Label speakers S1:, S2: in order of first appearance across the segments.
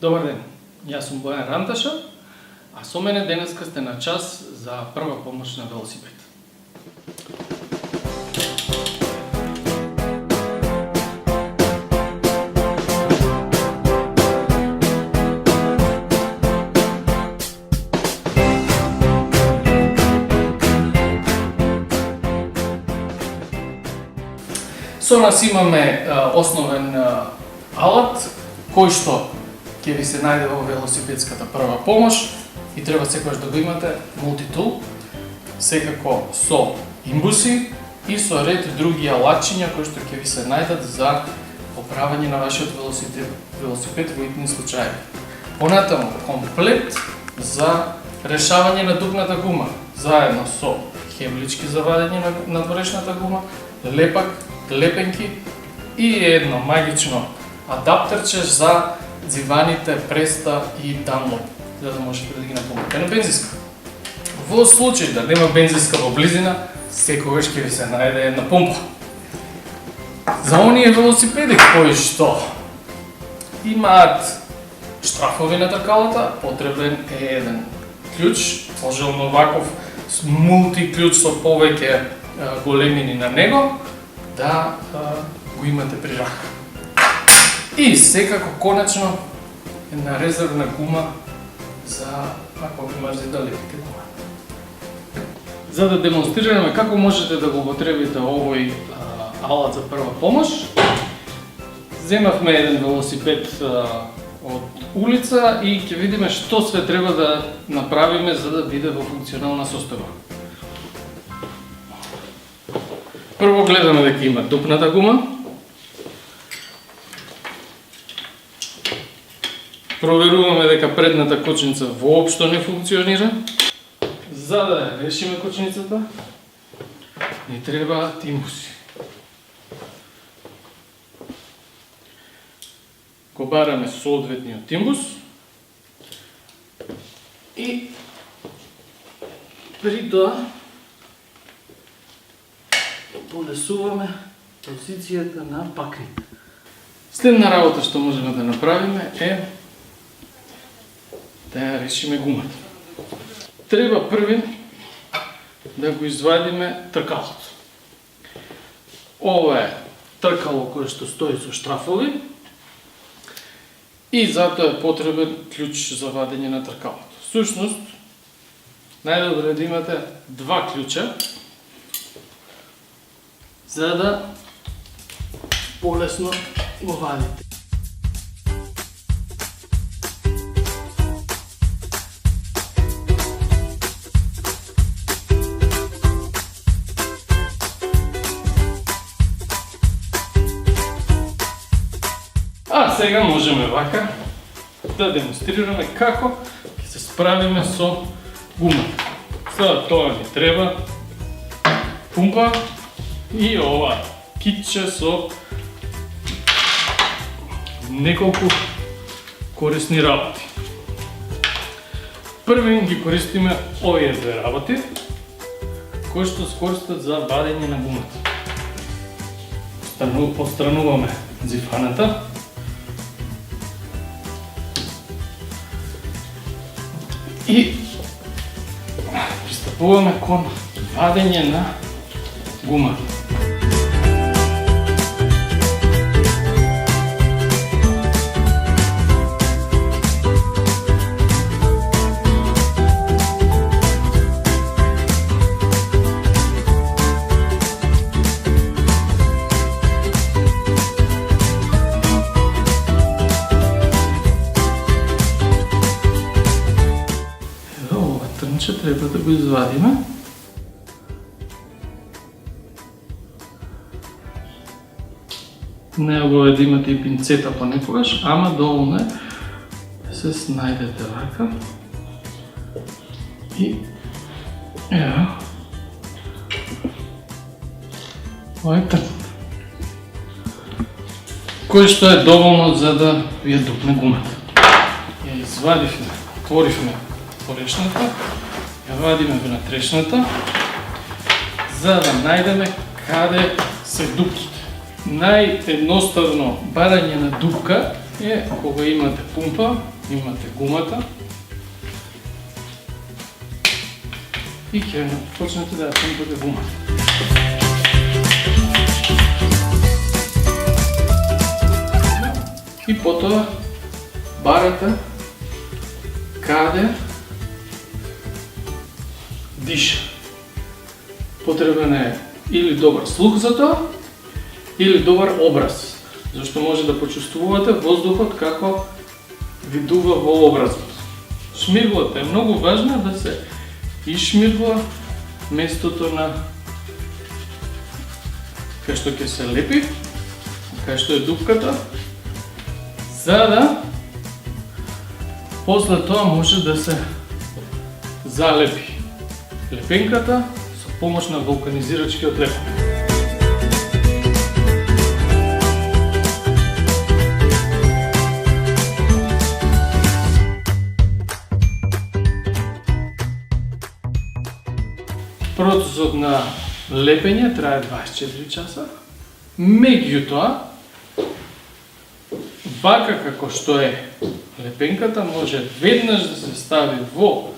S1: Добар ден, јас сум Бојан Ранташа, а со мене денеска сте на час за прва помош на велосипед. Со нас имаме основен алат кој што ќе ви се најде во велосипедската прва помош и треба секогаш да го имате мултитул, секако со имбуси и со ред други алатчиња кои што ќе ви се најдат за поправање на вашиот велосипед во итни случаи. Понатаму комплет за решавање на дупната гума, заедно со хемлички за вадење на надворешната гума, лепак, лепенки и едно магично адаптерче за дзиваните, преста и данлоп, за да можете да ги напомните на бензиска. Во случај да нема бензиска во близина, секогаш ќе ви се најде една помпа. За оние велосипеди кои што имаат штрафови на тркалата, потребен е еден клjuč, пожелно ваков мултиклjuč со повеќе големини на него, да го имате при рака. И секако конечно една резервна гума за ако ви мрзи да лепите гума. За да демонстрираме како можете да го употребите овој алат за прва помош, земавме еден велосипед од улица и ќе видиме што све треба да направиме за да биде во функционална состојба. Прво гледаме дека има дупната гума. Проверуваме дека предната кочница воопшто не функционира. За да решиме кочницата, ни требаат имбуси. Го бараме соодветниот имбус и при тоа полесуваме позицијата на пакнит. Следна работа што можеме да направиме е да ја решиме гумата. Треба први да го извадиме тркалото. Ова е тркало кое што стои со штрафови и затоа е потребен клjuč за вадење на тркалото. Всушност, најдобро е да имате два клjučа за да полесно го вадите. А сега можеме вака да демонстрираме како ќе се справиме со гумата. За тоа ни треба пумпа и ова китче со неколку корисни работи. Први ги користиме овие две работи, кои што се користат за вадење на гумата. Отстрануваме дзифаната. И пристапуваме кон вадење на гумата. Трнче треба да го извадиме. Необходно е да имате и пинцета понекогаш, ама доволно е да се снајдете вака. И ево. Ова е трн. Кој што е доволно за да ви ја дупне гумата. Ја извадивме, отворивме порешната, ја вадиме внатрешната, за да најдеме каде се дупките. Наједноставно барање на дупка е кога имате пумпа, имате гумата и ќе почнете да ја пумпате гумата. И потоа барате каде диша. Потребен е или добар слух за тоа, или добар образ, зашто може да почувствувате воздухот како видува во образот. Шмирглата е многу важна да се ишмиргла местото на кај што ќе се лепи, кај што е дупката, за да после тоа може да се залепи лепенката со помош на вулканизирачкиот лепен. Процесот на лепење трае 24 часа. Меѓутоа, вака како што е лепенката, може веднаш да се стави во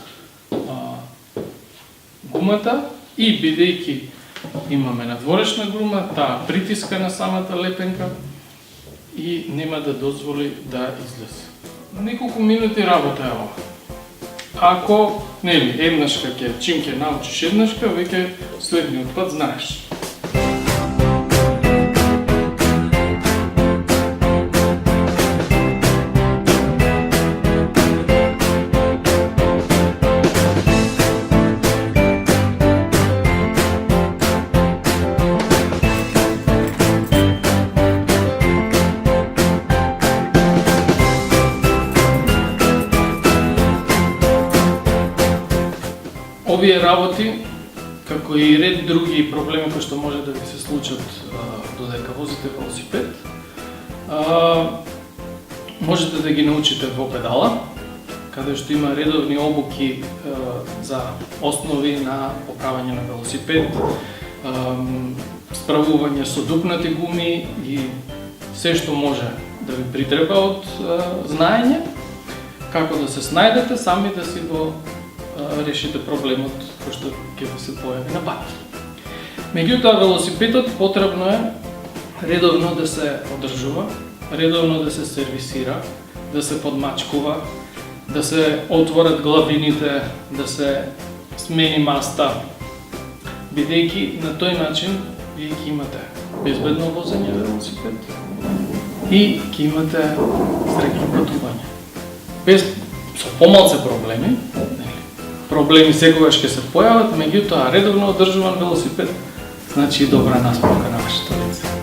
S1: гумата и бидејќи имаме надворешна гума, таа притиска на самата лепенка и нема да дозволи да излезе. Неколку минути работа е ова. Ако, еднашка чим ќе научиш еднашка, веќе следниот пат знаеш. Овие работи, како и ред други проблеми кои што може да ви се случат додека возите велосипед, можете да ги научите во педала, каде што има редовни обуки за основи на поправање на велосипед, справување со дупнати гуми и се што може да ви притреба од знаење, како да се снајдете сами да си го решите проблемот кој што ќе се појави на пат. Меѓутоа, велосипедот потребно е редовно да се одржува, редовно да се сервисира, да се подмачкува, да се отворат главините, да се смени маста, бидејќи на тој начин вие ќе имате безбедно возење велосипед и ќе имате среќно патување. Со помалце проблеми, проблеми секогаш ќе се појават, меѓутоа редовно одржуван велосипед значи добра наспака на вашето лице.